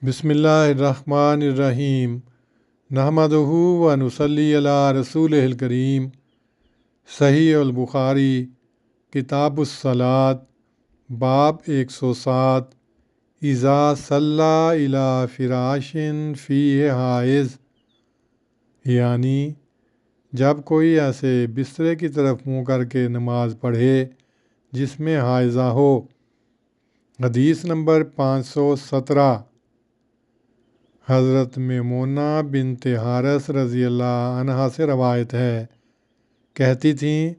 بسم اللہ الرحمن الرحیم نحمدہ و نصلی علی رسول الکریم۔ صحیح البخاری کتاب الصلاۃ باب 107 اذا صلی الی فراش فیہ حائض، یعنی جب کوئی ایسے بسترے کی طرف منہ کر کے نماز پڑھے جس میں حائضہ ہو۔ حدیث نمبر 517۔ حضرت میمونہ بنت حارث رضی اللہ عنہا سے روایت ہے، کہتی تھیں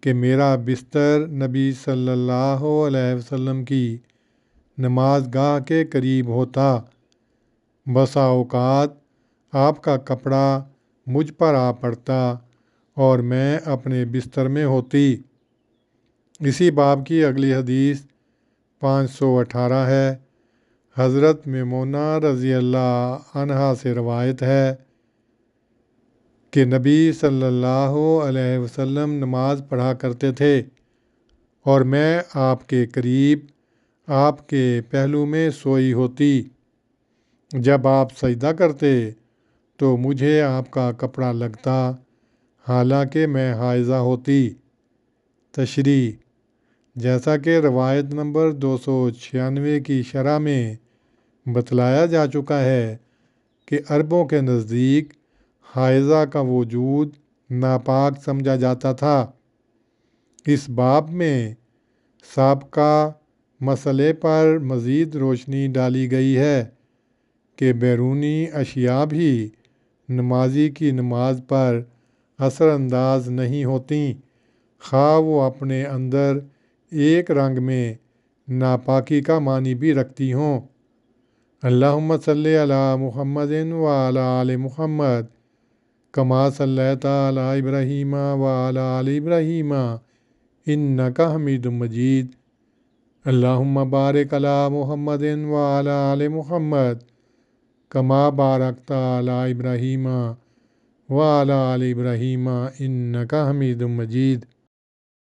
کہ میرا بستر نبی صلی اللہ علیہ وسلم کی نماز گاہ کے قریب ہوتا، بسا اوقات آپ کا کپڑا مجھ پر آ پڑتا اور میں اپنے بستر میں ہوتی۔ اسی باب کی اگلی حدیث 518 ہے۔ حضرت میمونہ رضی اللہ عنہا سے روایت ہے کہ نبی صلی اللہ علیہ وسلم نماز پڑھا کرتے تھے اور میں آپ کے قریب آپ کے پہلو میں سوئی ہوتی۔ جب آپ سجدہ کرتے تو مجھے آپ کا کپڑا لگتا، حالانکہ میں حائضہ ہوتی۔ تشریح: جیسا کہ روایت نمبر 296 کی شرح میں بتلایا جا چکا ہے کہ عربوں کے نزدیک حائضہ کا وجود ناپاک سمجھا جاتا تھا۔ اس باب میں سابقہ مسئلے پر مزید روشنی ڈالی گئی ہے کہ بیرونی اشیاء بھی نمازی کی نماز پر اثر انداز نہیں ہوتیں، خواہ وہ اپنے اندر ایک رنگ میں ناپاکی کا معنی بھی رکھتی ہوں۔ اللہم صلی علی محمد وعلی آل محمد کما صلیت علی ابراہیم وعلی آل ابراہیم انک حمید مجید۔ اللہم بارک علی محمد وعلی آل محمد کما بارکت علی ابراہیم وعلی آل ابراہیم انک حمید مجید۔